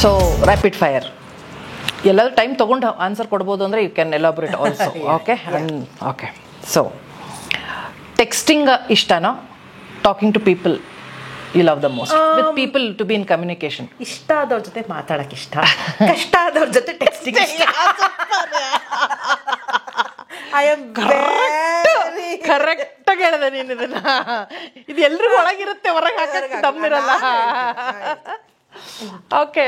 So rapid fire ಎಲ್ಲಾದ್ರೂ time ತೊಗೊಂಡು answer ಕೊಡ್ಬೋದು ಅಂದರೆ you can elaborate also. Okay okay. So texting ಇಷ್ಟನೋ, talking to people you love the most, with people to be in communication? ಇಷ್ಟ ಆದವ್ರ ಜೊತೆ ಮಾತಾಡಕ್ಕೆ ಇಷ್ಟ, ಕಷ್ಟ ಆದವ್ರ ಜೊತೆ ಟೆಕ್ಸ್ಟಿಂಗ್ ಇಷ್ಟ. ಐ ಆಮ್ ಕರೆಕ್ಟಾಗಿ ಹೇಳಿದೆ ನೀನು ಇದನ್ನ. ಇದು ಎಲ್ರಿಗೂ ಒಳಗಿರುತ್ತೆ, ಹೊರಗೆ ಹಾಕಕ್ಕೆ ದಮ್ಮಿರಲ್ಲ. Okay,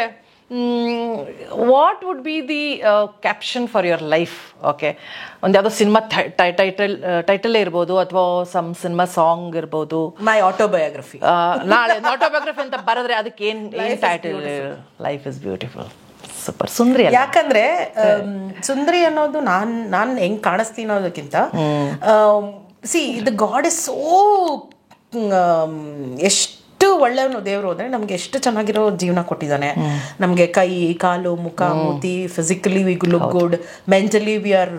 what would be the caption for your life? Okay, ಒಂದು ಯಾವುದೋ ಸಿನಿಮಾ ಟೈಟಲೇ ಇರ್ಬೋದು, ಅಥವಾ ಸಮ್ ಸಿನಿಮಾ ಸಾಂಗ್ ಇರ್ಬೋದು. ಮೈ ಆಟೋಬಯೋಗ್ರಫಿ. ನಾಳೆ ಆಟೋಬಯೋಗ್ರಫಿ ಅಂತ ಬರೆದ್ರೆ ಅದಕ್ಕೆ ಏನು title? Life is beautiful. Super. ಸುಂದ್ರಿ ಅಲ್ಲ? ಯಾಕಂದ್ರೆ ಸುಂದರಿ ಅನ್ನೋದು ನಾನು ಹೆಂಗ್ ಕಾಣಿಸ್ತೀನಿ ಅನ್ನೋದಕ್ಕಿಂತ ದ ಗಾಡ್ ಇಸ್ ಸೋ ಎಷ್ಟು ಒಳ್ಳೆಯವನು ದೇವರು ಅಂದ್ರೆ ನಮ್ಗೆ ಎಷ್ಟು ಚೆನ್ನಾಗಿರೋ ಜೀವನ ಕೊಟ್ಟಿದ್ದಾನೆ. ನಮ್ಗೆ ಕೈ, ಕಾಲು, ಮುಖ, ಮೂತಿ, physically we look good, mentally we are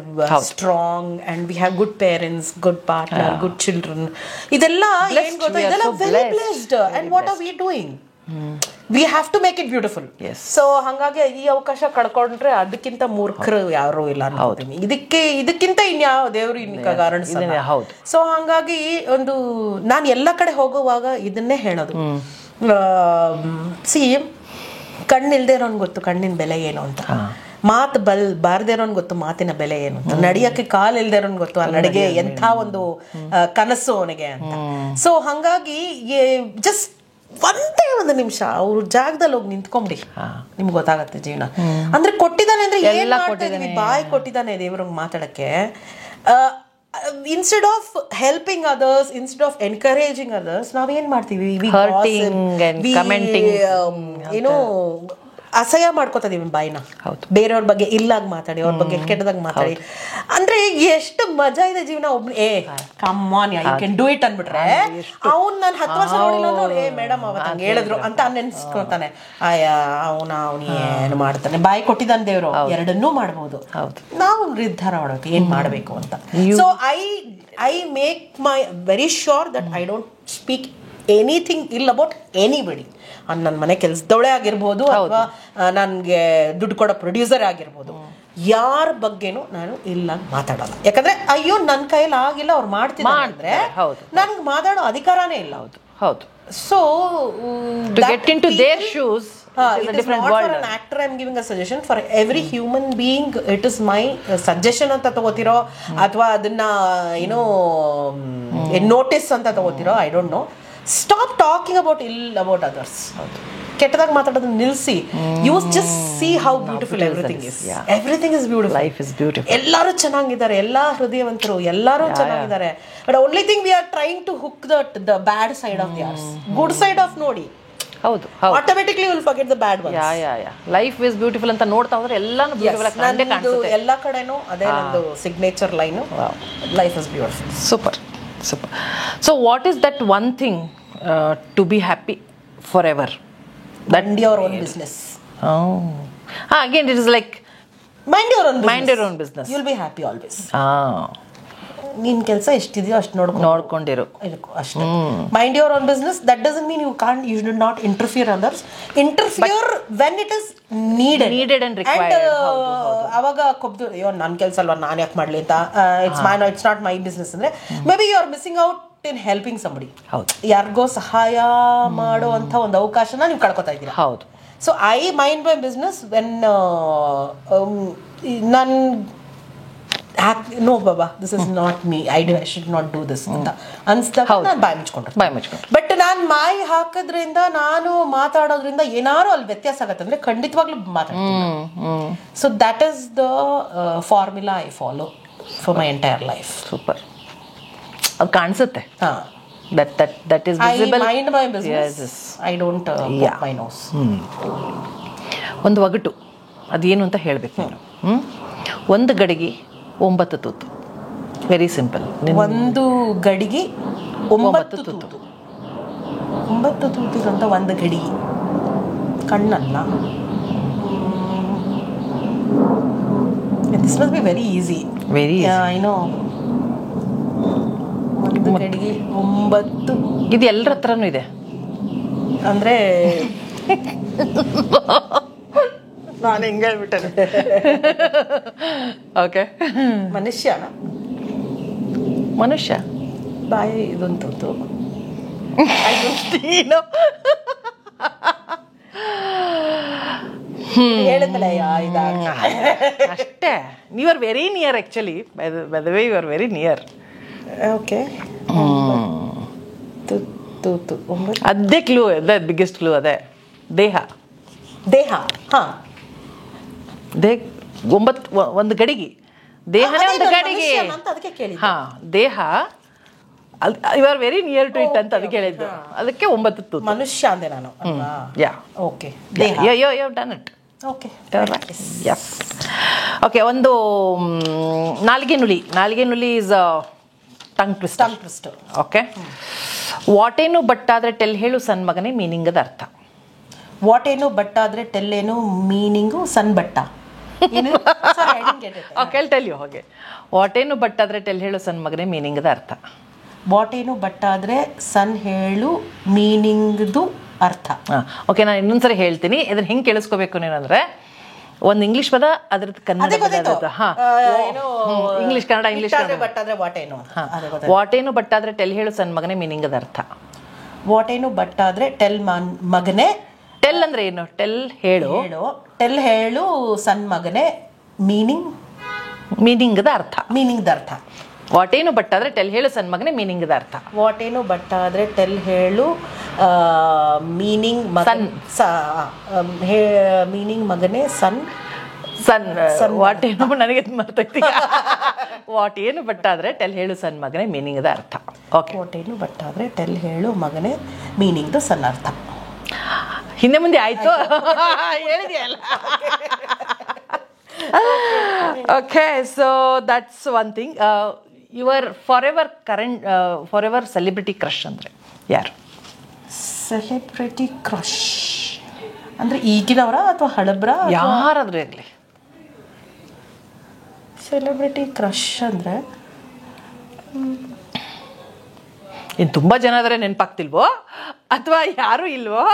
strong, and we have good parents, good partner, good children. ಇದೆಲ್ಲ ಏನ್ ಗೊತ್ತಾ, ಇದೆಲ್ಲ very blessed. And what are we doing? We have to make it beautiful. So ಹಂಗಾಗಿ ಈ ಅವಕಾಶ ಕಳ್ಕೊಂಡ್ರೆ ಅದಕ್ಕಿಂತ ಮೂರ್ಖರು ಯಾರು ಇಲ್ಲ ಅನ್ಕೋತೀನಿ. ಇದಕ್ಕಿಂತ ಇನ್ಯಾವ ದೇವ್ರು ಕಾರಣ. ಸೊ ಹಂಗಾಗಿ ಒಂದು ನಾನು ಎಲ್ಲ ಕಡೆ ಹೋಗುವಾಗ ಇದನ್ನೇ ಹೇಳೋದು, ಕಣ್ಣಿಲ್ದೇ ಇರೋನ್ ಗೊತ್ತು ಕಣ್ಣಿನ ಬೆಲೆ ಏನು ಅಂತ, ಮಾತು ಬಾರದೇ ಇರೋನ್ ಗೊತ್ತು ಮಾತಿನ ಬೆಲೆ ಏನು ಅಂತ, ನಡಿಯಕ್ಕೆ ಕಾಲು ಇಲ್ದೇ ಇರೋನ್ ಗೊತ್ತು ಆ ನಡಿಗೆ ಎಂಥ ಒಂದು ಕನಸು ಅವನಿಗೆ ಅಂತ. ಸೊ ಹಂಗಾಗಿ ಜಸ್ಟ್ ಒಂದೇ ಒಂದು ನಿಮಿಷ ಅವ್ರ ಜಾಗದಲ್ಲಿ ಹೋಗಿ ನಿಂತ್ಕೊಂಬಿಡಿ, ನಿಮ್ಗೆ ಗೊತ್ತಾಗತ್ತೆ ಜೀವನ ಅಂದ್ರೆ ಕೊಟ್ಟಿದ್ದಾನೆ ಅಂದ್ರೆ ಏನ್ ಮಾಡ್ತಾ ಇದೀವಿ. ಬಾಯಿ ಕೊಟ್ಟಿದ್ದಾನೆ ದೇವ್ರಿಗೆ ಮಾತಾಡಕ್ಕೆ. Instead of helping others, instead of encouraging others, ನಾವೇನ್ ಮಾಡ್ತೀವಿ, ಏನೋ ಅಸಹ್ಯ ಮಾಡ್ಕೋತಾ ಇದೀವಿ ಬಾಯಿನ. ಬೇರೆಯವ್ರ ಬಗ್ಗೆ ಇಲ್ಲಾಗ ಮಾತಾಡಿ, ಅವ್ರ ಬಗ್ಗೆ ಕೆಟ್ಟದಾಗ ಮಾತಾಡಿ. ಅಂದ್ರೆ ಎಷ್ಟು ಮಜಾ ಇದೆ ಜೀವನ. Come on you can do it ಅನ್ಬಿಟ್ರೆ ಅವ್ನು ನಾನು 10 ವರ್ಷ ನೋಡಿಲ್ಲ ಅಂದ್ರೆ ಮೇಡಮ್ ಅವತ್ತು ಹಂಗೆ ಹೇಳಿದ್ರು ಅಂತ ನೆನ್ಸ್ಕೊತಾನೆ. ಅವನು ಏನು ಮಾಡ್ತಾನೆ, ಬಾಯಿ ಕೊಟ್ಟಿದ್ದಾನೆ ದೇವ್ರು, ಎರಡನ್ನೂ ಮಾಡ್ಬೋದು. ನಾವು ನಿರ್ಧಾರ ಮಾಡ್ಬೇಕು ಏನ್ ಮಾಡ್ಬೇಕು ಅಂತ. So I make my very sure that I don't speak anything ಇಲ್ ಅಬೌಟ್ ಎನಿಬಡಿ. ನನ್ನ ಮನೆ ಕೆಲಸದವಳೆ ಆಗಿರ್ಬೋದು, ಅಥವಾ ನನಗೆ ದುಡ್ಡು ಕೊಡೋ ಪ್ರೊಡ್ಯೂಸರ್ ಆಗಿರ್ಬೋದು, ಯಾರ ಬಗ್ಗೆನೂ ನಾನು ಇಲ್ಲ ಮಾತಾಡಲ್ಲ. ಯಾಕಂದ್ರೆ ಅಯ್ಯೋ ನನ್ನ ಕೈಯಲ್ಲಿ ಆಗಿಲ್ಲ, ಅವ್ರು ಮಾಡ್ತಿದ್ದಾರೆ ಅಂದ್ರೆ ನನ್ಗೆ ಮಾತಾಡೋ ಅಧಿಕಾರನೇ ಇಲ್ಲ. ಹೌದು. So to get into their shoes, it is not for an actor I am giving a suggestion. For every human being it is my suggestion ಅಂತ ತಗೋತಿರೋ, ಅಥವಾ ಅದನ್ನ ಏನೋ ನೋಟಿಸ್ ಅಂತ ತಗೋತಿರೋ, I don't know. Stop talking about others. ಕೆಟ್ಟದಾಗ ಮಾತಾಡೋದನ್ನ ನಿಲ್ಲಿಸಿ. You just see how beautiful everything is. Everything is beautiful. Life is beautiful. ಎಲ್ಲರೂ ಚೆನ್ನಾಗಿದ್ದಾರೆ, ಎಲ್ಲಾ ಹೃದಯವಂತರು, ಎಲ್ಲರೂ ಚೆನ್ನಾಗಿದ್ದಾರೆ. But only thing we are trying to hook the bad side of the others. Good side of ನೋಡಿ. ಹೌದು. Automatically will forget the bad ones. Life is beautiful ಅಂತ ನೋಡ್ತಾ ಹೋದ್ರೆ ಎಲ್ಲಾನು ಬ್ಯೂಟಿಫುಲ್ ಆಗಿ ಕಾಣಿಸುತ್ತೆ. ಎಲ್ಲ ಕಡೆನೂ ಅದೇ ನಂದು signature line, life is beautiful. Super. So what is that one thing to be happy forever? Mind your own business. Again it is like mind your own business. You'll be happy always. ನಿನ್ ಕೆಲಸ ಎಷ್ಟಿದೆಯೋ ಅಷ್ಟು ನೋಡ್ಕೊಂಡಿರು ಅಷ್ಟೇ. Mind your own business. That doesn't mean you should not interfere others. Interfere when it is needed and required. ಅವಾಗ ಕೊಬ್ದು ಅಯ್ಯೋ ನನ್ನ ಕೆಲಸ ಅಲ್ವಾ ನಾನು ಯಾಕೆ ಮಾಡ್ಲಿ ಅಂತ, it's not my business ಅಂದ್ರೆ maybe you are missing out in helping somebody. ಯಾರಿಗೋ ಸಹಾಯ ಮಾಡೋ ಅಂತ ಒಂದು ಅವಕಾಶನ ನೀವು ಕಳ್ಕೊತಾ ಇದ್ದೀರಾ. ಹೌದು. So I mind my business when ನಾನು ನೋ ಬಾಬಾ this is not me, I should not do this ಅಂತ ಅನ್ಸ್ದಾಗ ನಾನು ಬಾಯಿ ಮುಚ್ಕೊಂಡ್ರೆ. ಬಟ್ ನಾನು ಬಾಯಿ ಹಾಕೋದ್ರಿಂದ, ನಾನು ಮಾತಾಡೋದ್ರಿಂದ ಏನಾರು ಅಲ್ಲಿ ವ್ಯತ್ಯಾಸ ಆಗತ್ತೆ ಅಂದ್ರೆ ಖಂಡಿತವಾಗ್ಲೂ ಮಾತಾಡ್ತೀನಿ. So that is the formula I follow for my entire life. Super. ಅದು ಕಾಣಿಸುತ್ತೆ. That is visible. I mind my business. Yes. I don't poke my nose. ಒಂದು ಒಗಟು ಅದೇನು ಅಂತ ಹೇಳಬೇಕು ನಾನು. ಒಂದು ಗಡಿಗೆ 9 ತೂತು. Very simple. ಒಂದು ಗಡಿಗೆ 9 ತೂತು. 9 ತೂತು ಅಂತ ಒಂದು ಗಡಿಗೆ ಕಣ್ಣಲ್ಲ. This must be very easy. I know. ಒಂದು ಗಡಿಗೆ 9. ಇದು ಎಲ್ಲರ ಹತ್ರನೂ ಇದೆ ಅಂದ್ರೆ ನಾನು ಹಿಂಗೆ ಹೇಳ್ಬಿಟ್ಟೆ. ಓಕೆ, ಮನುಷ್ಯನ ಮನುಷ್ಯ ಬಾಯಿ ಇದಂತದ್ದು ನೀನು ಹೇಳಿದ್ಮೇಲೆ ಅಷ್ಟೇ. You are very near actually, by the way you are very near. Okay, ಅದೇ ಕ್ಲೂ, ಅದೇ ಬಿಗ್ಗೆಸ್ಟ್ ಕ್ಲೂ, ಅದೇ ದೇಹ. ದೇಹ, ಹಾ, ದೇಹ 9 ಒಂದು ಗಡಿಗೆ, ದೇಹನೇ ಒಂದು ಗಡಿಗೆ. ಅದಕ್ಕೆ ಕೇಳಿ. ಹಾ, ದೇಹ, you are very near to it ಅಂತ ಅದಕ್ಕೆ ಹೇಳಿದ್ದು. ಅದಕ್ಕೆ 9 ತೂತು. ಮನುಷ್ಯ ಅಂದೆ ನಾನು. Yeah, okay, you done it. Okay, yes. Okay, ಒಂದು ನಾಲ್ಗೆ ನುಲಿ ಇಸ್ ಟಂಗ್ ಟ್ವಿಸ್ಟ್. ಓಕೆ, ವಾಟೇನು ಬಟ್ಟಾದ್ರೆ ಟೆಲ್ ಹೇಳು ಸಣ್ಣ ಮಗನೇ ಮೀನಿಂಗದ ಅರ್ಥ. ವಾಟೇನು ಬಟ್ಟಾದ್ರೆ ಟೆಲ್ಲೇನು ಮೀನಿಂಗು ಸಣ್ಣ ಬಟ್ಟ. Okay, tell you. ಓಕೆ, ವಾಟೇನು ಬಟ್ಟಾದ್ರೆ ಟೆಲ್ ಹೇಳು ಸಣ್ಣ ಮಗನೇ ಮೀನಿಂಗದ ಅರ್ಥ. ವಾಟೇನು ಬಟ್ಟಾದ್ರೆ ಸಣ್ಣ ಹೇಳು ಮೀನಿಂಗ್ದು ಅರ್ಥ. ಓಕೆ, ನಾನು ಇನ್ನೊಂದ್ಸರಿ ಹೇಳ್ತೀನಿ, ಇದನ್ನ ಹೆಂಗೆ ಕೇಳಿಸ್ಕೋಬೇಕು ನೀನಂದ್ರೆ, ಒಂದು ಇಂಗ್ಲಿಷ್ ಪದ ಅದ್ರದ್ದು ಕನ್ನಡ ಪದ. English Kannada, English Kannada. ವಾಟೇನು ಬಟ್ಟಾದ್ರೆ ಟೆಲ್ ಹೇಳು ಸಣ್ಣ ಮಗನೇ ಮೀನಿಂಗದ ಅರ್ಥ. ವಾಟೇನು ಬಟ್ಟಾದ್ರೆ ಟೆಲ್ ಮಗನೇ. ಟೆಲ್ ಅಂದ್ರೆ ಏನು? ಟೆಲ್ ಹೇಳು. ಟೆಲ್ ಹೇಳು ಸಣ್ಣ ಮಗನೇ ಮೀನಿಂಗದ ಅರ್ಥ. ವಾಟೇನು ಬಟ್ಟಾದ್ರೆ ಟೆಲ್ ಹೇಳು ಸಣ್ಣ ಮಗನೇ ಮೀನಿಂಗದ ಅರ್ಥ. ವಾಟೇನು ಬಟ್ಟಾದ್ರೆ ಟೆಲ್ ಹೇಳು ಮೀನಿಂಗ್ ಮೀನಿಂಗ್ ಮಗನೇ ಸನ್. ವಾಟೇನು ನನಗೆ ಮರ್ತೈತಿ. ವಾಟೇನು ಬಟ್ಟಾದ್ರೆ ಟೆಲ್ ಹೇಳು ಸಣ್ಣ ಮಗನೇ ಮೀನಿಂಗದ ಅರ್ಥ. ಓಕೆ, ವಾಟೇನು ಬಟ್ಟಾದ್ರೆ ಟೆಲ್ ಹೇಳು ಮಗನೇ ಮೀನಿಂಗ್ದು ಸಣ್ಣ ಅರ್ಥ. ಹಿಂದೆ ಮುಂದೆ ಆಯ್ತು, ಹೇಳಿದೆಯಲ್ಲ. Okay, so that's one thing. Your forever celebrity crush ಅಂದರೆ ಯಾರು? ಸೆಲೆಬ್ರಿಟಿ ಕ್ರಶ್ ಅಂದರೆ ಈಗಿನವರ ಅಥವಾ ಹಳಬ್ರ? ಯಾರಾದರೂ ಇರಲಿ. ಸೆಲೆಬ್ರಿಟಿ ಕ್ರಶ್ ಅಂದರೆ ಇನ್ನು ತುಂಬ ಜನ ಆದರೆ ನೆನಪಾಗ್ತಿಲ್ವೋ ಅಥವಾ ಯಾರೂ ಇಲ್ವೋ?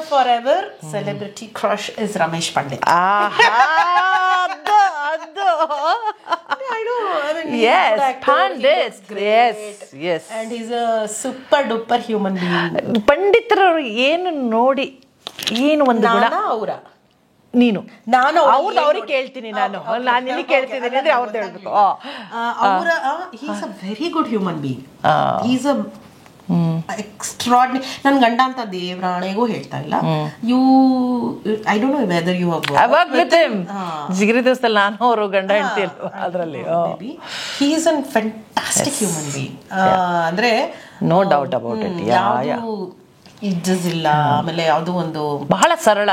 For ever celebrity crush is Ramesh Pandit. Yes, Pandit. Yes. And he's a super duper human being. ಪಂಡಿತರವರು ಏನು ನೋಡಿ, ಏನು ಒಂದು ಗುಣ ಅವರ, ನೀನು ನಾನು ಅವ್ರಿಗೆ ಕೇಳ್ತೀನಿ, ನಾನು ನಿನಗೆ ಕೇಳ್ತಿದ್ದೀನಿ ಅಂದ್ರೆ ಅವ್ರದ್ದು ಹೇಳ್ಬೇಕು. ಅವರ is a very good human being. Is a extraordinary. ನನ್ನ ಗಂಡ ಅಂತ ದೇವರಾಣೆಗೂ ಹೇಳ್ತಾ ಇಲ್ಲ. I don't know whether you have worked with him. ಜಿಗಿರಿ ದಿವಸದಲ್ಲಿ ನಾನು ಅವರು ಗಂಡ ಹೆಂಡತಿ ಅದರಲ್ಲಿ. He is a fantastic human being. ಅಂದ್ರೆ ನೋ ಡೌಟ್ ಅಬೌಟ್ ಇಟ್. ಇಜ್ಜಿಲ್ಲ, ಆಮೇಲೆ ಅದು ಒಂದು ಬಹಳ ಸರಳ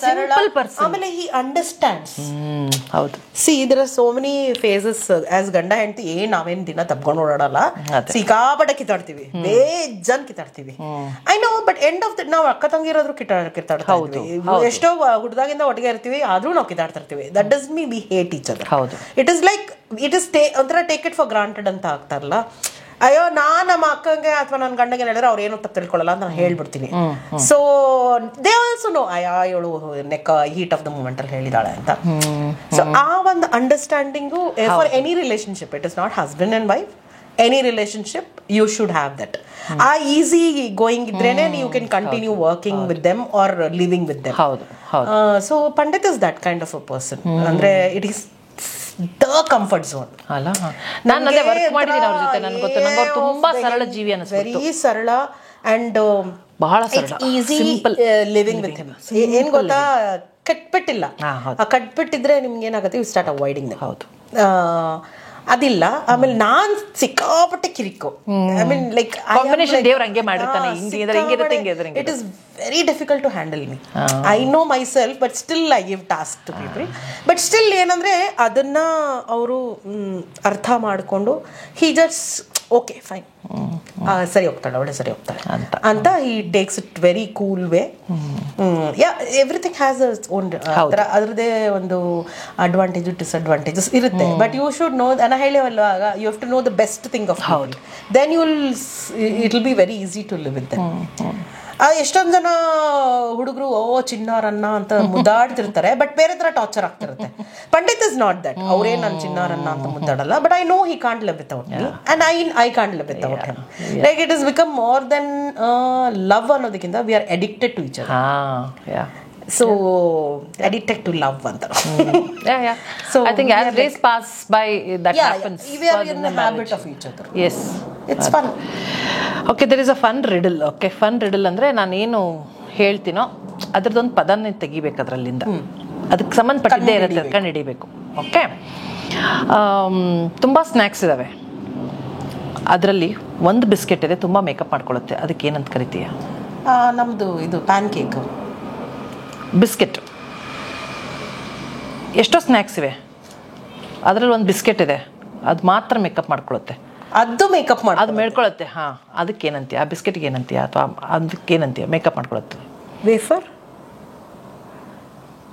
ಸಿಂಪಲ್ ಪರ್ಸನ್. ಆಮೇಲೆ ಹಿ ಅಂಡರ್ಸ್ಟ್ಯಾಂಡ್ಸ್. ಹೌದು. ಸಿ ಇದರ ಸೋ ಮೆನಿ ಫೇಸಸ್. ಆಸ್ ಗಂಡ ಹೆಂಡತಿ ನಾವೇನ್ ದಿನ ತಪ್ಕೊಂಡು ಓಡಾಡಲ್ಲ, ಸಿಕ್ಕಾಪಟ್ಟೆ ಕಿತ್ತಾಡ್ತೀವಿ, ಬೇಜನ್ ಕಿತ್ತಾಡ್ತೀವಿ. I know, but end of the ನಾವು ಅಕ್ಕ ತಂಗಿರೋದ್ರು ಕಿತ್ತಾಡ್ತಾ ಇರ್ತೀವಿ. ಎಷ್ಟೋ ಹುಡ್ದಾಗಿಂದ ಒಟ್ಟಿಗೆ ಇರ್ತೀವಿ, ಆದ್ರೂ ನಾವು ಕಿತ್ತಾಡ್ತಾ ಇರ್ತೀವಿ. That does mean we hate each other. It is like it is ಒಂಥರ ಟೇಕ್ ಇಟ್ ಫಾರ್ ಗ್ರಾಂಟೆಡ್ ಅಂತ ಆಗ್ತಾರಲ್ಲ. ಅಯ್ಯೋ ನಮ್ಮ ಅಕ್ಕಂಗೆ ಅಥವಾ ನನ್ನ ಗಂಡಗೆ ಹೇಳಿದ್ರೆ ಅವ್ರು ಏನೋ ತಪ್ಪು ತಿಳ್ಕೊಳ್ಳಲ್ಲ ಅಂತ ನಾನು ಹೇಳ್ಬಿಡ್ತೀನಿ. ಸೊ ದೇ ಆಲ್ಸೋ ನೋ ಇವಳು neck heat of the moment ಅಲ್ಲಿ ಹೇಳಿದಾಳೆ ಅಂತ. ಸೊ ಆ ಒಂದು understanding for any relationship, it is not husband and wife, any relationship you should have that. ಆ ಈಸಿ ಗೋಯಿಂಗ್ ಇದ್ರೇನೆ you can continue working with them or living with them. So Pandit is that kind of a person. ಅಂದ್ರೆ it is the comfort zone. ಅಲ್ಲ, ನಾನು ಅದೇ work ಮಾಡಿದ್ದೀನಿ ಅವ್ರ ಜೊತೆ, ನನಗೆ ಗೊತ್ತು. ನಂಗೆ ಅವ್ರು ತುಂಬಾ ಸರಳ ಜೀವಿ ಅನಿಸ್ತು. ವೆರಿ ಸರಳ ಅಂಡ್ ಬಹಳ ಸರಳ, ಈಸಿ ಲಿವಿಂಗ್ ವಿತ್ ಹಿಮ್. ಏನ್ ಗೊತ್ತಾ, ಕಟ್ಬಿಟ್ಟಿಲ್ಲ. ಆ ಕಟ್ಬಿಟ್ಟಿದ್ರೆ ನಿಮ್ಗೆ ಏನಾಗುತ್ತೆ, ಯು ಸ್ಟಾರ್ಟ್ ಅವಾಯ್ಡಿಂಗ್ ದೆಮ್. ಹೌದು, ಅದಿಲ್ಲ. ಆಮೇಲೆ ನಾನ್ ಸಿಕ್ಕಾಪಟ್ಟೆ ಕಿರಿಕು. ಐ ಮೀನ್ ಲೈಕ್ ಕಾಂಬಿನೇಷನ್ ದೇವ್ರ ಹಂಗೆ ಮಾಡಿರ್ತಾನೆ. It is very difficult to handle me. I know myself, but still I give task to people. But still ಏನಂದ್ರೆ ಅದನ್ನ ಅವರು ಅರ್ಥ ಮಾಡಿಕೊಂಡು ಹಿ ಜಸ್ಟ್ ಓಕೆ ಫೈನ್, ಸರಿ ಹೋಗ್ತಾಳೆ, ಅವಳೆ ಸರಿ ಹೋಗ್ತಾಳೆ ಅಂತ ಈ takes it very cool way. Yeah, everything has own ಅದರದೇ ಒಂದು ಅಡ್ವಾಂಟೇಜ್ ಡಿಸ್ಅಡ್ವಾಂಟೇಜಸ್ ಇರುತ್ತೆ. ಬಟ್ ಯು ಶುಡ್ ನೋ, ನಾನು ಹೇಳಿವಲ್ವಾಗ, you have to know the best thing of howl, then you will it will be very easy to live with them. ಎಷ್ಟೊಂದು ಜನ ಹುಡುಗರು ಚಿನ್ನಾರನ್ನ ಅಂತ ಮುದ್ದಾಡ್ತಿರ್ತಾರೆ, but ಬೇರೆ ತರ ಟಾರ್ಚರ್ ಆಗ್ತಿರುತ್ತೆ. Pandit is not that. ಅವರೇ ನಾನು ಚಿನ್ನಾರನ್ನ ಅಂತ ಮುದ್ದಾಡಲ್ಲ, but I know he can't live without me and I can't live without him. Like it is become more than love ಅನ್ನೋದಕ್ಕಿಂತ we are addicted to each other. So addicted to love anta. So I think as days pass by that happens. We are in the habit of each other. Yes, it's fun. Okay, there is a fun riddle. Okay, fun riddle ಅಂದ್ರೆ ನಾನು ಏನು ಹೇಳ್ತೀನೋ ಅದರದೊಂದು ಪದನೇ ತೆಗಿಬೇಕು ಅದರಲ್ಲಿಂದ, ಅದಕ್ಕೆ ಸಂಬಂಧಪಟ್ಟಿದ್ದೇ ಇರುತ್ತೆ, ಕಂಡು ಹಿಡಿಬೇಕು. Okay, ತುಂಬ snacks ಇದ್ದಾವೆ, ಅದರಲ್ಲಿ ಒಂದು ಬಿಸ್ಕೆಟ್ ಇದೆ ತುಂಬ ಮೇಕಪ್ ಮಾಡ್ಕೊಳ್ಳುತ್ತೆ, ಅದಕ್ಕೆ ಏನಂತ ಕರಿತೀಯ? ನಮ್ಮದು ಇದು ಪ್ಯಾನ್ ಕೇಕ್ ಬಿಸ್ಕೆಟ್. ಎಷ್ಟೋ ಸ್ನ್ಯಾಕ್ಸ್ ಇವೆ, ಅದರಲ್ಲಿ ಒಂದು ಬಿಸ್ಕೆಟ್ ಇದೆ, ಅದು ಮಾತ್ರ ಮೇಕಪ್ ಮಾಡ್ಕೊಳ್ಳುತ್ತೆ. ಅದು ಮೇಕಪ್ ಮಾಡಿ ಅದು ಮೇಡ್ಕೊಳ್ಳುತ್ತೆ. ಹಾಂ, ಅದಕ್ಕೆ ಏನಂತೀಯ? ಆ ಬಿಸ್ಕೆಟ್ಗೆ ಏನಂತೀಯ ಅಥವಾ ಅದಕ್ಕೆ ಏನಂತೀಯ? ಮೇಕಪ್ ಮಾಡ್ಕೊಳ್ಳುತ್ತೆ. ವೇಫರ್?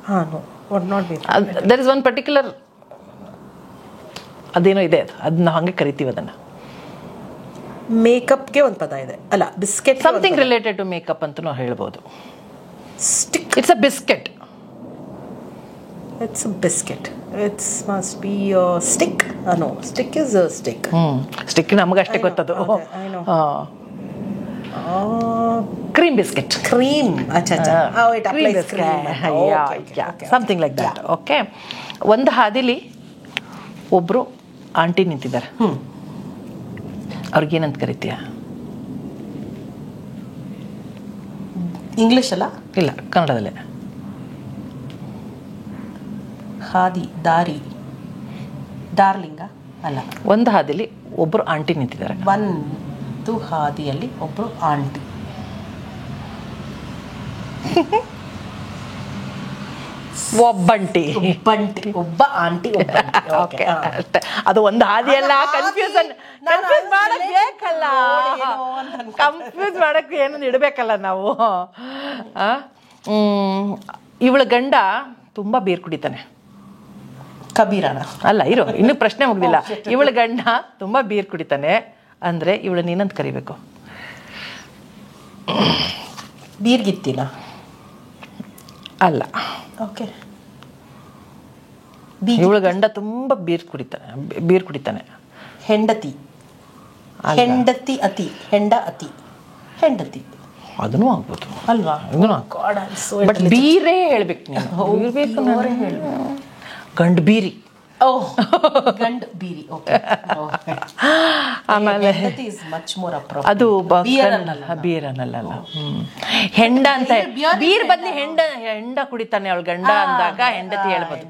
ಹಾಂ, no, what not wafer. There is one particular ಅದೇನೋ ಇದೆ, ಅದನ್ನ ಹಾಗೆ ಕರಿತೀವಿ ಅದನ್ನು. ಮೇಕಪ್ಗೆ ಒಂದು ಪದ ಇದೆ ಅಲ್ಲ, biscuit something related to makeup ಅಂತ ನಾವು ಹೇಳ್ಬೋದು. Stick. It's a biscuit. It's a biscuit. It must be a stick. No, stick is a stick. Stick ನಮಗೆ ಅಷ್ಟೇ ಗೊತ್ತದು. I know. Cream biscuit. Cream. Acha. Oh, it applies cream. Yeah. Something like that. Okay. ಒಂದು ಹಾದಿಲಿ ಒಬ್ರು aunty ನಿಂತಿದ್ದಾರೆ, ಅವ್ರಿಗೇನಂತ ಕರಿತೀಯ? English ಅಲ್ಲ? ಇಲ್ಲ, ಕನ್ನಡದಲ್ಲೇ. ಹಾದಿ, ದಾರಿ, ಡಾರ್ಲಿಂಗ ಅಲ್ಲ. ಒಂದು ಹಾದಿಲಿ ಒಬ್ರು ಆಂಟಿ ನಿಂತಿದ್ದಾರೆ. ಒಂದು ಹಾದಿಯಲ್ಲಿ ಒಬ್ರು ಆಂಟಿ. ಒಬ್ಬಂಟಿ. ಒಬ್ಬ ಆಂಟಿ. ಓಕೆ, ಅಷ್ಟೇ. ಅದು ಒಂದು ಹಾದಿಯಲ್ಲ, ಕನ್ಫ್ಯೂಸ್ ಮಾಡಕ್ ಬೇಕಲ್ಲ, ಕನ್ಫ್ಯೂಸ್ ಮಾಡಕ್ ಏನೊಂದು ಇಡಬೇಕಲ್ಲ ನಾವು. ಇವಳ ಗಂಡ ತುಂಬಾ ಬೀರ್ ಕುಡಿತಾನೆ. ಕಬೀರನ ಅಲ್ಲ, ಇರೋ, ಇನ್ನು ಪ್ರಶ್ನೆ ಮುಗ್ದಿಲ್ಲ. ಇವಳ ಗಂಡ ತುಂಬಾ ಬೀರ್ ಕುಡಿತಾನೆ ಅಂದ್ರೆ ಇವಳು ನೀನಂತ ಕರಿಬೇಕು. ಬೀರ್ಗಿತ್ತಿನ ಅಲ್ಲ. ಓಕೆ, ಇವಳ ಗಂಡ ತುಂಬಾ ಬೀರ್ ಕುಡಿತಾನೆ. ಹೆಂಡತಿ. ಹೆಂಡತಿ ಅತಿ. ಹೆಂಡ ಅತಿ. ಹೆಂಡತಿ ಅದನ್ನು ಆಗ್ಬೋದು ಅಲ್ವಾ? ಬಟ್ ಬೀರೇ ಹೇಳ್ಬೇಕು ನೀನು. ಗಂಡು ಬೀರಿ. ಗಂಡು ಬೀರಿ. ಆಮೇಲೆ ಅದು ಬೀರ್ ಅನ್ನಲ್ಲ. ಹೆಂಡ ಅಂತ, ಬೀರ್ ಬದ್ಲಿ ಹೆಂಡ ಕುಡಿತಾನೆ ಅವಳ ಗಂಡ ಅಂದಾಗ ಹೆಂಡತಿ ಹೇಳ್ಬೋದು.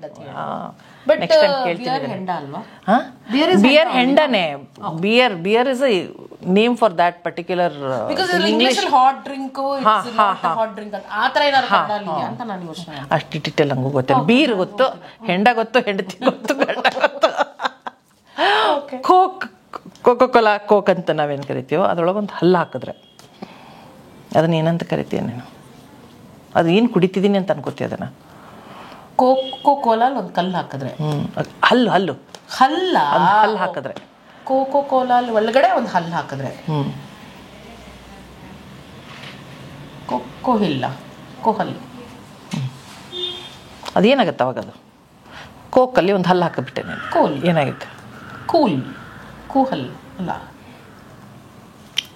ಬಿಯರ್ ಹೆಂಡನೆ. Beer is a name for that particular English. ಅಷ್ಟು ಡಿಟೇಲ್ ಹಂಗೂ ಗೊತ್ತಿಲ್ಲ. ಬೀರ್ ಗೊತ್ತು, ಹೆಂಡ ಗೊತ್ತು, ಹೆಂಡತಿ ಗೊತ್ತು, ಗಂಡ ಗೊತ್ತು. ಕೋಕೋ-ಕೋಲಾ ಕೋಕ್ ಅಂತ ನಾವೇನು ಕರಿತೀವೋ ಅದರೊಳಗೊಂದು ಹಲ್ಲು ಹಾಕಿದ್ರೆ ಅದನ್ನ ಏನಂತ ಕರಿತೀಯ ನೀನು? ಅದು ಏನು ಕುಡಿತಿದ್ದೀನಿ ಅಂತ ಅನ್ಕೋತೀಯ ಅದನ್ನ? ಕೋಕೋ-ಕೋಲಾ ಒಂದು ಕಲ್ಲು ಹಾಕಿದ್ರೆ, ಹಲ್ಲು ಹಾಕಿದ್ರೆ, ಕೋಕೋ-ಕೋಲಾ ಒಳಗಡೆ ಒಂದು ಹಲ್ಲು ಹಾಕಿದ್ರೆ, ಕೋಹಲ್ಲು ಅದೇನಾಗತ್ತೆ ಅವಾಗ? ಅದು ಕೋಕಲ್ಲಿ ಒಂದು ಹಲ್ಲು ಹಾಕಿಬಿಟ್ಟೆ ನೀನು, ಏನಾಗುತ್ತೆ? ಕೂಹಲ್ ಅಲ್ಲ,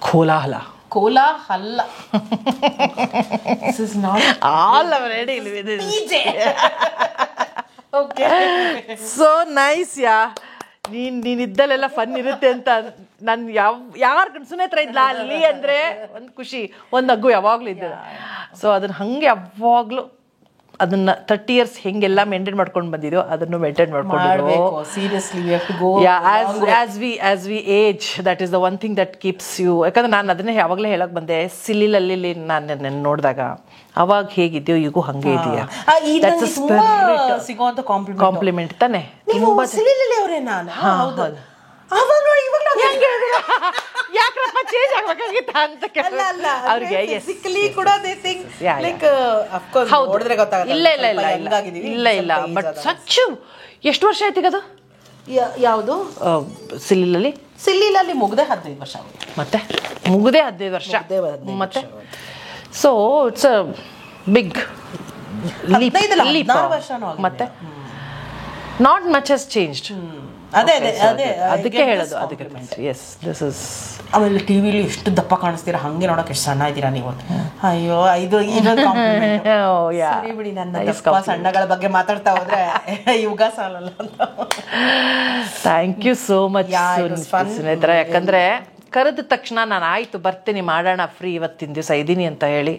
ಕೋಲಾಹಲ. This is not all already with it. Okay. So nice, yeah. ನೀನಿದ್ದಲ್ಲೆಲ್ಲ ಫನ್ ಇರುತ್ತೆ ಅಂತ ನಾನು ಯಾರು ಸುನೇತ್ರ ಇದ್ಲ ಅಲ್ಲಿ ಅಂದರೆ ಒಂದು ಖುಷಿ, ಒಂದು ನಗು ಯಾವಾಗಲೂ ಇದ್ದ. ಸೊ ಅದನ್ನ ಹಂಗೆ ಯಾವಾಗಲೂ ಅದನ್ನ 30 years ಹೆಂಗೆಲ್ಲ ಮೇಂಟೈನ್ ಮಾಡ್ಕೊಂಡು ಬಂದಿದೋ ಅದನ್ನು ಮೇಂಟೈನ್ ಮಾಡ್ಕೊಂಡು seriously we have to go. as we age, that is the one thing that keeps you. ಯಾಕಂದ್ರೆ ನಾನು ಅದನ್ನೇ ಯಾವಾಗಲೇ ಹೇಳಕ್ ಬಂದೆ, ಸಿಲಿಲಲ್ಲಿ ನಾನು ನೋಡಿದಾಗ ಅವಾಗ ಹೇಗಿದೆಯೋ ಈಗೂ ಹಂಗೆ ಇದೆಯಾ. ಸಿಗೋಂತ ಕಾಂಪ್ಲಿಮೆಂಟ್ ತಾನೆ. ನೀವು ಸಿಲಿಲಲ್ಲಿ ಅವರೇ? ನಾನು ಹೌದು. ಹಿಂಗೆ ಯಾಕ್ರಪ್ಪ ಚೇಂಜ್ ಆಗ್ಬೇಕಾಗಿತ್ತ ಅಂತ ಅವ್ರಿಗೆ ಫಿಸಿಕಲಿ ಕೂಡ they think like of course ನೋಡಿದ್ರೆ ಗೊತ್ತಾಗುತ್ತೆ. ಇಲ್ಲ ಬಟ್ ಸಚ್ಚು ಎಷ್ಟು ವರ್ಷ ಆಯ್ತು ಈಗ ಅದು ಯಾವುದು ಸಿಲ್ಲಿಲಲ್ಲಿ ಮುಗ್ದೆ 15 ವರ್ಷ ಮತ್ತೆ ಮುಗ್ದೆ 15 ವರ್ಷ ಮತ್ತೆ ಸೊ ಇಟ್ಸ್ ಅ ಬಿಗ್ ಮತ್ತೆ ನಾಟ್ ಮಚ್ ಹಸ್ ಚೇಂಜ್ಡ್. ಅದಕ್ಕೆ ಹೇಳೋದು ಅದಕ್ಕೆ ಎಸ್ ದಿಸ್ ಇಸ್. ಆಮೇಲೆ ಟಿವಿಲಿ ಎಷ್ಟು ದಪ್ಪ ಕಾಣಿಸ್ತೀರಾ, ಹಂಗೆ ನೋಡೋಕೆ ಎಷ್ಟು ಸಣ್ಣ ಇದ್ದೀರಾ ನೀವು. ಅಯ್ಯೋ ಇದು ಬಿಡಿ, ನನ್ನ ದಪ್ಪ ಸಣ್ಣಗಳ ಬಗ್ಗೆ ಮಾತಾಡ್ತಾ ಹೋದ್ರೆ ಯುಗ ಸಾಲಲ್ಲ ಅಂತ. Thank you so much Sunetra. ಯಾಕಂದ್ರೆ ಕರೆದ ತಕ್ಷಣ ನಾನು ಆಯ್ತು ಬರ್ತೀನಿ ಮಾಡೋಣ ಫ್ರೀ ಇವತ್ತಿನ ದಿವಸ ಇದ್ದೀನಿ ಅಂತ ಹೇಳಿ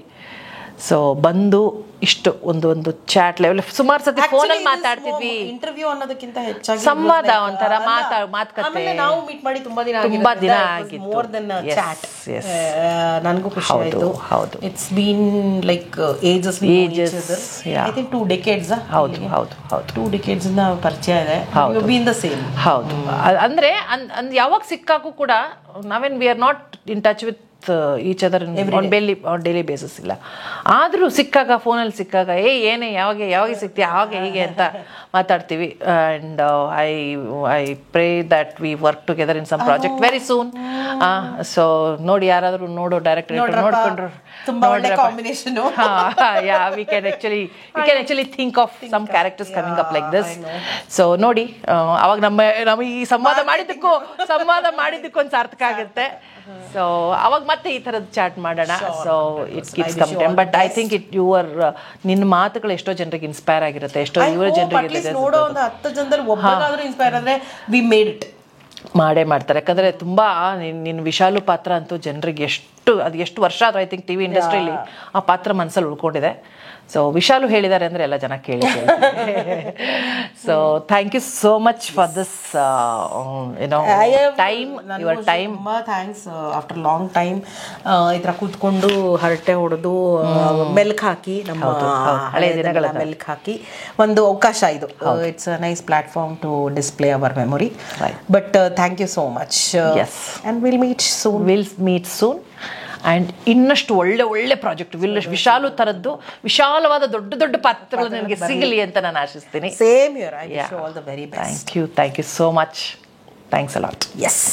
ಸೊ ಬಂದು ಇಷ್ಟು ಒಂದು ಚಾಟ್ ಲೆವೆಲ್ ಸುಮಾರು ಸತಿ ಫೋನಲ್ಲಿ ಮಾತಾಡ್ತಿದ್ವಿ. ಇಂಟರ್ವ್ಯೂ ಅನ್ನೋದಕ್ಕಿಂತ ಹೆಚ್ಚಾಗಿ ಸಂವಾದ ಒಂಥರ ಮಾತುಕತೆ. ನಾವು ಮೀಟ್ ಮಾಡಿ ತುಂಬಾ ದಿನ ಆಗಿತ್ತು. More than chat. ನನಗೂ ಖುಷಿ ಆಯ್ತು. ಹೌದು it's been like ages I think 2 decades. ಹೌದು 2 decades ಇಂದ ಪರಿಚಯ ಇದೆ. You been the same. ಹೌದು ಅಂದ್ರೆ ಯಾವಾಗ ಸಿಕ್ಕಾಗೂ ಕೂಡ ನಾವೇನ್ we are not in touch with each other on daily basis ಇಲ್ಲ. ಆದರೂ ಸಿಕ್ಕಾಗ ಫೋನಲ್ಲಿ ಸಿಕ್ಕಾಗ ಏನೇ ಯಾವಾಗ ಸಿಗ್ತೀಯ ಹಾಗೆ ಹೀಗೆ ಅಂತ ಮಾತಾಡ್ತೀವಿ. And I pray that we work together in some project very soon. So ನೋಡಿ ಯಾರಾದರೂ ಡೈರೆಕ್ಟರ್ ನೋಡ್ಕೊಂಡ್ರು we can actually think of some characters coming up like this. So ನೋಡಿ ಅವಾಗ ನಮ್ಮ ಈ ಸಂವಾದ ಮಾಡಿದ್ದಕ್ಕೂ ಒಂದು ಸಾರ್ಥಕ ಆಗುತ್ತೆ. ಸೊ ಅವಾಗ ಮತ್ತೆ ಈ ಥರದ್ದು ಚಾಟ್ ಮಾಡೋಣ. So it keeps come time but I think ನಿನ್ನ ಮಾತುಗಳು ಎಷ್ಟೋ ಜನರಿಗೆ ಇನ್ಸ್ಪೈರ್ ಆಗಿರುತ್ತೆ, ಎಷ್ಟೋ ಯುವ ಜನರಿಗೆ ನೋಡೋ ಒಂದು 10 ಜನದಲ್ಲಿ ಒಬ್ಬರಾದ್ರೂ ಇನ್ಸ್ಪೈರ್ ಆದ್ರೆ ವಿ ಮೇಡ್ ಇಟ್. ಮಾಡೇ ಮಾಡ್ತಾರೆ. ಯಾಕಂದರೆ ತುಂಬ ನಿನ್ನ ವಿಶಾಲು ಪಾತ್ರ ಅಂತೂ ಜನರಿಗೆ ಎಷ್ಟು ವರ್ಷ ಆದರೂ ಐ ಥಿಂಕ್ ಟಿ ವಿ ಇಂಡಸ್ಟ್ರಿಯಲ್ಲಿ ಆ ಪಾತ್ರ ಮನಸ್ಸಲ್ಲಿ ಉಳ್ಕೊಂಡಿದೆ. ಸೊ ವಿಶಾಲು ಹೇಳಿದ್ದಾರೆ ಅಂದರೆ ಎಲ್ಲ ಜನ ಕೇಳಿ. So thank you so much for this time, your time. Thanks. After long time ಈ ಥರ ಕೂತ್ಕೊಂಡು ಹರಟೆ ಹೊಡೆದು ಮೆಲ್ಕ್ ಹಾಕಿ ನಮ್ಮ ಹಳೆಯ ದಿನಗಳ ಮೆಲ್ಕ್ ಹಾಕಿ ಒಂದು ಅವಕಾಶ ಇದು. It's a nice platform to display our memory. But thank you so much. And will meet soon. And ಇನ್ನಷ್ಟು ಒಳ್ಳೆ ಪ್ರಾಜೆಕ್ಟ್ ವಿಶಾಲು ಥರದ್ದು ವಿಶಾಲವಾದ ದೊಡ್ಡ ಪಾತ್ರಗಳು ನನಗೆ ಸಿಗಲಿ ಅಂತ ನಾನು ಆಶಿಸ್ತೀನಿ. Same here. I wish you all the very best. Thank you so much. Thanks a lot. S.